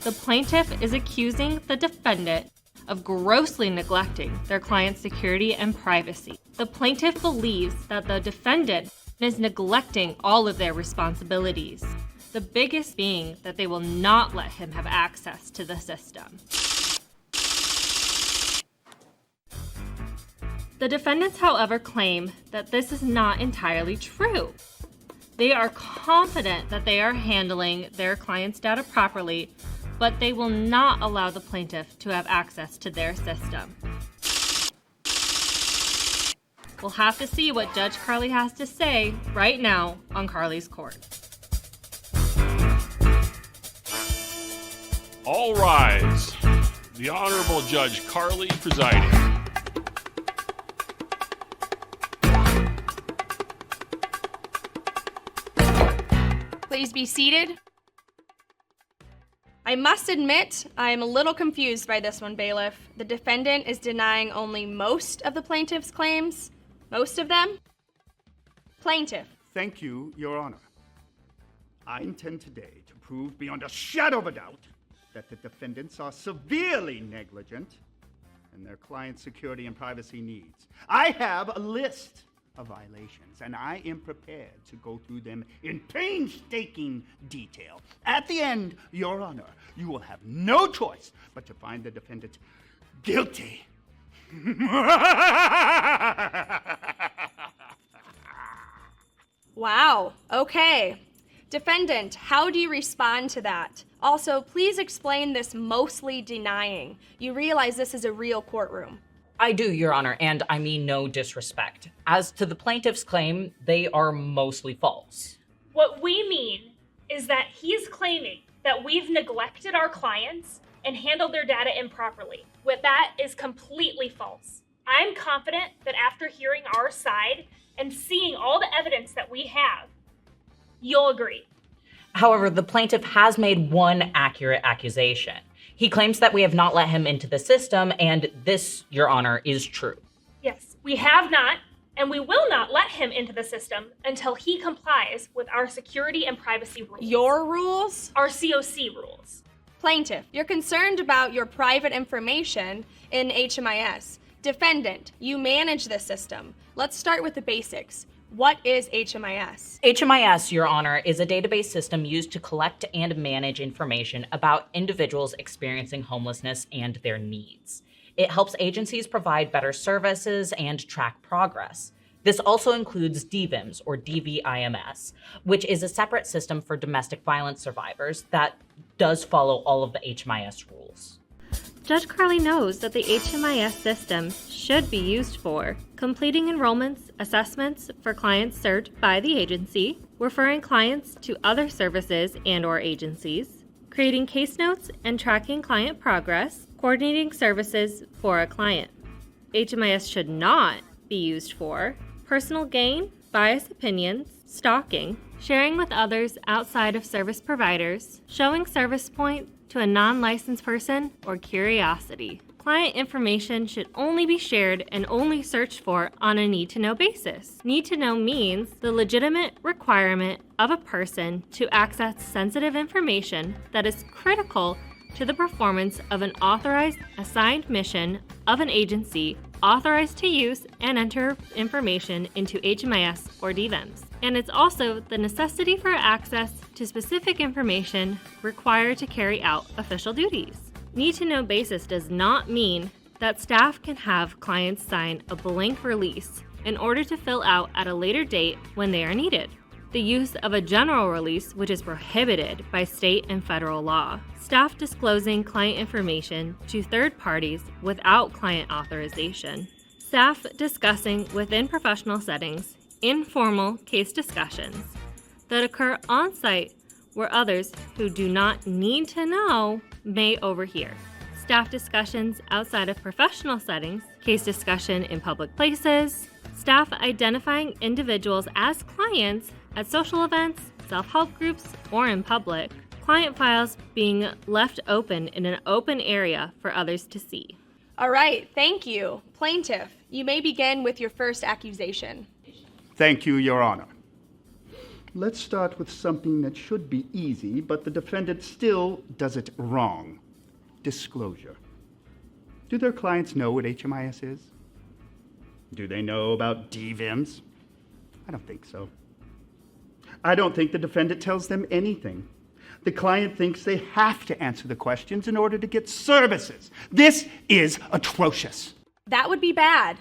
The plaintiff is accusing the defendant of grossly neglecting their client's security and privacy. The plaintiff believes that the defendant is neglecting all of their responsibilities, the biggest being that they will not let him have access to the system. The defendants, however, claim that this is not entirely true. They are confident that they are handling their client's data properly, but they will not allow the plaintiff to have access to their system. We'll have to see what Judge KarLee has to say right now on KarLee's Court. All rise. The Honorable Judge KarLee presiding. Please be seated. I must admit, I am a little confused by this one, bailiff. The defendant is denying only most of the plaintiff's claims. Most of them? Plaintiff. Thank you, Your Honor. I intend today to prove beyond a shadow of a doubt that the defendants are severely negligent in their client's security and privacy needs. I have a list of violations, and I am prepared to go through them in painstaking detail. At the end, Your Honor, you will have no choice but to find the defendant guilty. Wow, okay. Defendant, how do you respond to that? Also, please explain this mostly denying. You realize this is a real courtroom. I do, Your Honor, and I mean no disrespect. As to the plaintiff's claim, they are mostly false. What we mean is that he's claiming that we've neglected our clients and handled their data improperly. What that is completely false. I'm confident that after hearing our side and seeing all the evidence that we have, you'll agree. However, the plaintiff has made one accurate accusation. He claims that we have not let him into the system, and this, Your Honor, is true. Yes, we have not, and we will not let him into the system until he complies with our security and privacy rules. Your rules? Our COC rules. Plaintiff, you're concerned about your private information in HMIS. Defendant, you manage the system. Let's start with the basics. What is HMIS? HMIS, Your Honor, is a database system used to collect and manage information about individuals experiencing homelessness and their needs. It helps agencies provide better services and track progress. This also includes DVIMS, or DVIMS, which is a separate system for domestic violence survivors that does follow all of the HMIS rules. Judge KarLee knows that the HMIS system should be used for completing enrollments, assessments for clients served by the agency, referring clients to other services and/or agencies, creating case notes and tracking client progress, coordinating services for a client. HMIS should not be used for personal gain, biased opinions, stalking, sharing with others outside of service providers, showing service point to a non-licensed person, or curiosity. Client information should only be shared and only searched for on a need-to-know basis. Need-to-know means the legitimate requirement of a person to access sensitive information that is critical to the performance of an authorized assigned mission of an agency authorized to use and enter information into HMIS or DVIMS. And it's also the necessity for access to specific information required to carry out official duties. Need-to-know basis does not mean that staff can have clients sign a blank release in order to fill out at a later date when they are needed. The use of a general release, which is prohibited by state and federal law. Staff disclosing client information to third parties without client authorization. Staff discussing within professional settings informal case discussions that occur on site where others who do not need to know may overhear. Staff discussions outside of professional settings, case discussion in public places, staff identifying individuals as clients at social events, self-help groups, or in public, client files being left open in an open area for others to see. All right, thank you. Plaintiff, you may begin with your first accusation. Thank you, Your Honor. Let's start with something that should be easy, but the defendant still does it wrong. Disclosure. Do their clients know what HMIS is? Do they know about DVIMs? I don't think so. I don't think the defendant tells them anything. The client thinks they have to answer the questions in order to get services. This is atrocious. That would be bad.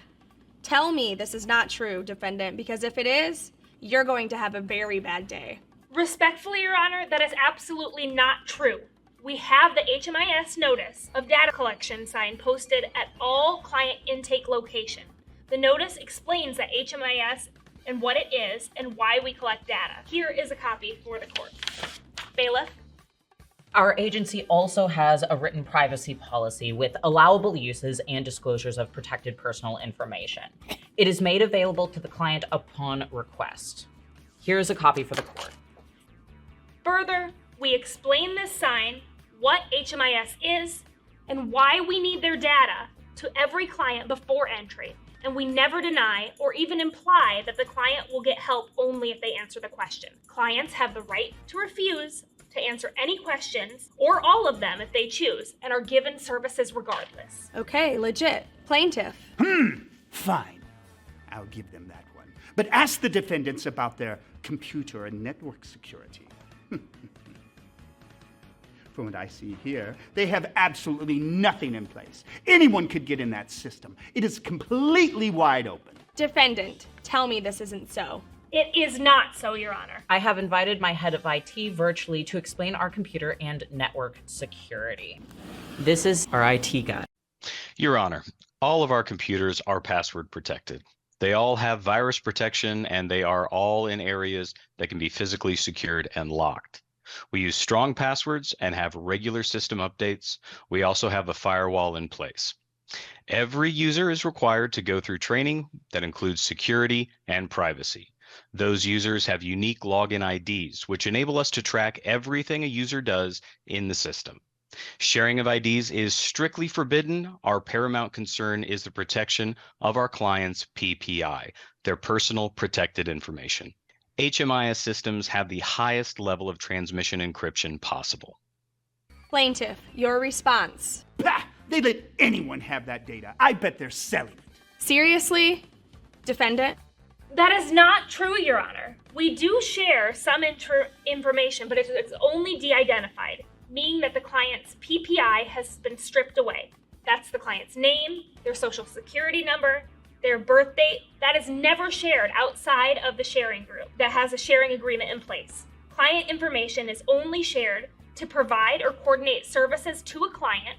Tell me this is not true, defendant, because if it is, you're going to have a very bad day. Respectfully, Your Honor, that is absolutely not true. We have the HMIS notice of data collection sign posted at all client intake location. The notice explains that HMIS and what it is and why we collect data. Here is a copy for the court. Bailiff. Our agency also has a written privacy policy with allowable uses and disclosures of protected personal information. It is made available to the client upon request. Here's a copy for the court. Further, we explain this sign, what HMIS is, and why we need their data to every client before entry, and we never deny or even imply that the client will get help only if they answer the question. Clients have the right to refuse to answer any questions, or all of them if they choose, and are given services regardless. Okay, legit. Plaintiff. Fine. I'll give them that one. But ask the defendants about their computer and network security. From what I see here, they have absolutely nothing in place. Anyone could get in that system. It is completely wide open. Defendant, tell me this isn't so. It is not so, Your Honor. I have invited my head of IT virtually to explain our computer and network security. This is our IT guy. Your Honor, all of our computers are password protected. They all have virus protection, and they are all in areas that can be physically secured and locked. We use strong passwords and have regular system updates. We also have a firewall in place. Every user is required to go through training that includes security and privacy. Those users have unique login IDs, which enable us to track everything a user does in the system. Sharing of IDs is strictly forbidden. Our paramount concern is the protection of our clients' PPI, their personal protected information. HMIS systems have the highest level of transmission encryption possible. Plaintiff, your response. Bah! They let anyone have that data. I bet they're selling it. Seriously? Defendant? That is not true, Your Honor. We do share some information, but it's only de-identified, meaning that the client's PPI has been stripped away. That's the client's name, their social security number, their birth date. That is never shared outside of the sharing group that has a sharing agreement in place. Client information is only shared to provide or coordinate services to a client,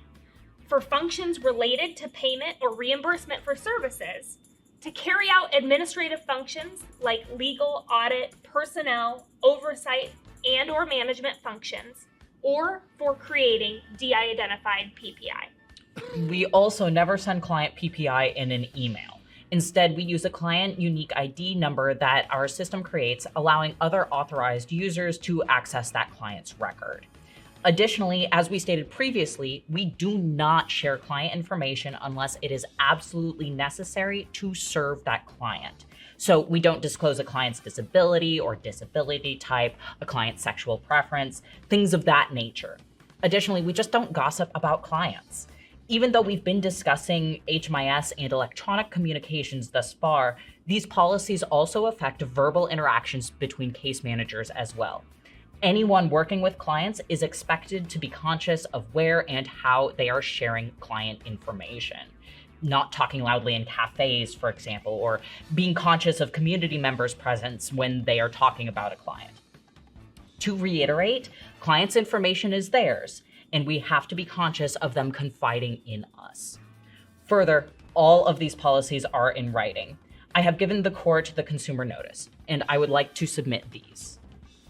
for functions related to payment or reimbursement for services, to carry out administrative functions like legal, audit, personnel, oversight, and or management functions, or for creating de-identified PPI. We also never send client PPI in an email. Instead, we use a client unique ID number that our system creates, allowing other authorized users to access that client's record. Additionally, as we stated previously, we do not share client information unless it is absolutely necessary to serve that client. So we don't disclose a client's disability or disability type, a client's sexual preference, things of that nature. Additionally, we just don't gossip about clients. Even though we've been discussing HMIS and electronic communications thus far, these policies also affect verbal interactions between case managers as well. Anyone working with clients is expected to be conscious of where and how they are sharing client information. Not talking loudly in cafes, for example, or being conscious of community members' presence when they are talking about a client. To reiterate, clients' information is theirs, and we have to be conscious of them confiding in us. Further, all of these policies are in writing. I have given the court the consumer notice, and I would like to submit these.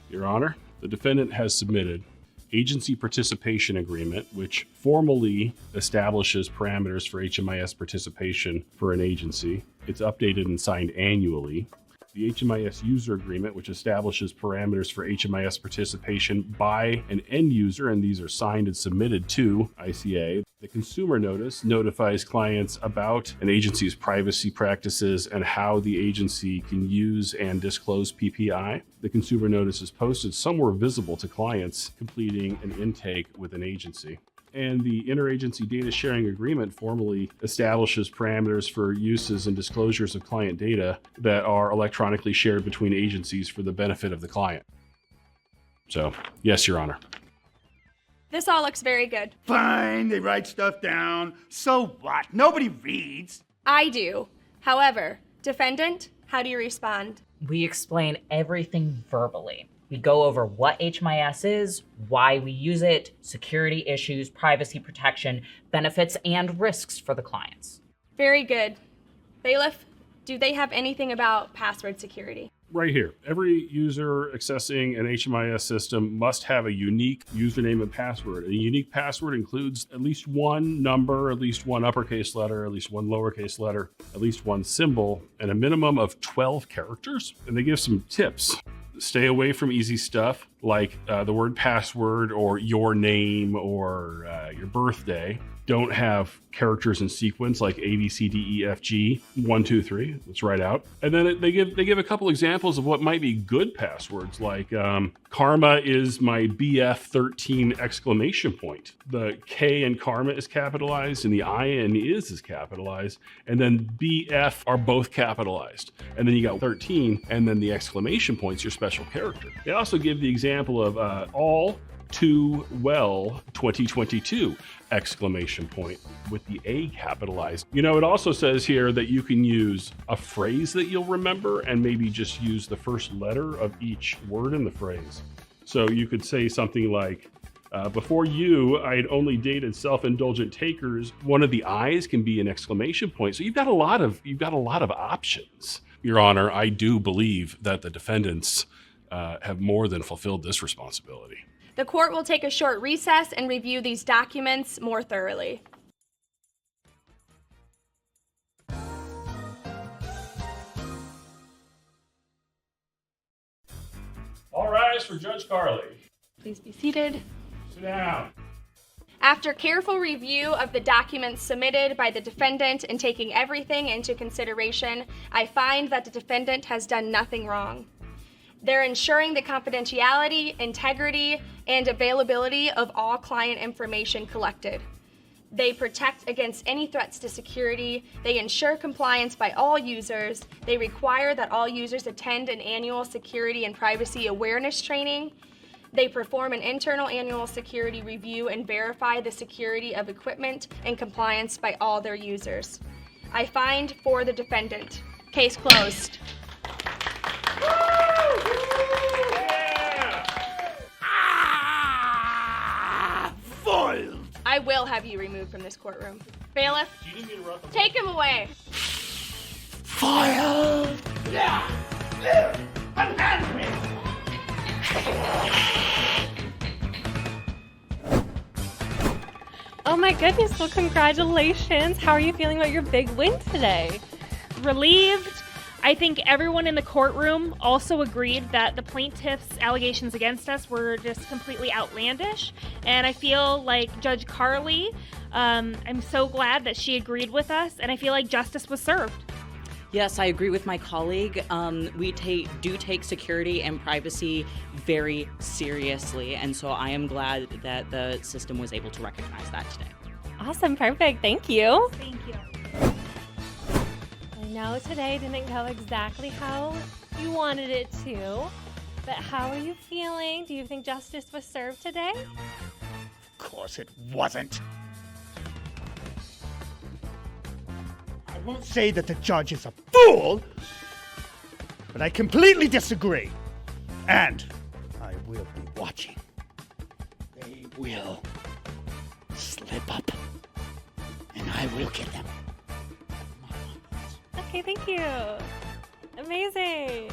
Your Honor, the defendant has submitted agency participation agreement, which formally establishes parameters for HMIS participation for an agency. It's updated and signed annually. The HMIS user agreement, which establishes parameters for HMIS participation by an end user, and these are signed and submitted to ICA. The consumer notice notifies clients about an agency's privacy practices and how the agency can use and disclose PPI. The consumer notice is posted somewhere visible to clients completing an intake with an agency. And the interagency data sharing agreement formally establishes parameters for uses and disclosures of client data that are electronically shared between agencies for the benefit of the client. So, yes, Your Honor. This all looks very good. Fine, they write stuff down. So what? Nobody reads. I do. However, defendant, how do you respond? We explain everything verbally. We go over what HMIS is, why we use it, security issues, privacy protection, benefits, and risks for the clients. Very good. Bailiff, do they have anything about password security? Right here. Every user accessing an HMIS system must have a unique username and password. A unique password includes at least one number, at least one uppercase letter, at least one lowercase letter, at least one symbol, and a minimum of 12 characters. And they give some tips. Stay away from easy stuff like the word password or your name or your birthday. Don't have characters in sequence like A, B, C, D, E, F, G, 1, 2, 3. Let's write out. And then they give a couple examples of what might be good passwords, like karma is my BF 13 exclamation point. The K in karma is capitalized and the I in is capitalized. And then BF are both capitalized. And then you got 13 and then the exclamation point's your special character. They also give the example of all too well 2022 exclamation point with the A capitalized. You know, it also says here that you can use a phrase that you'll remember and maybe just use the first letter of each word in the phrase. So you could say something like, before you, I had only dated self-indulgent takers. One of the I's can be an exclamation point. So you've got a lot of options. Your Honor, I do believe that the defendants have more than fulfilled this responsibility. The court will take a short recess and review these documents more thoroughly. All rise for Judge KarLee. Please be seated. Sit down. After careful review of the documents submitted by the defendant and taking everything into consideration, I find that the defendant has done nothing wrong. They're ensuring the confidentiality, integrity, and availability of all client information collected. They protect against any threats to security. They ensure compliance by all users. They require that all users attend an annual security and privacy awareness training. They perform an internal annual security review and verify the security of equipment and compliance by all their users. I find for the defendant. Case closed. Foiled! I will have you removed from this courtroom. Bailiff, take him away. Foiled! Yeah! Live! Unhand me! Oh my goodness, well congratulations. How are you feeling about your big win today? Relieved. I think everyone in the courtroom also agreed that the plaintiff's allegations against us were just completely outlandish. And I feel like Judge KarLee, I'm so glad that she agreed with us, and I feel like justice was served. Yes, I agree with my colleague. We do take security and privacy very seriously, and so I am glad that the system was able to recognize that today. Awesome, perfect, thank you. Thank you. I know today didn't go exactly how you wanted it to, but how are you feeling? Do you think justice was served today? Of course it wasn't. I won't say that the judge is a fool, but I completely disagree. And I will be watching. They will slip up, and I will get them. Okay, thank you. Amazing.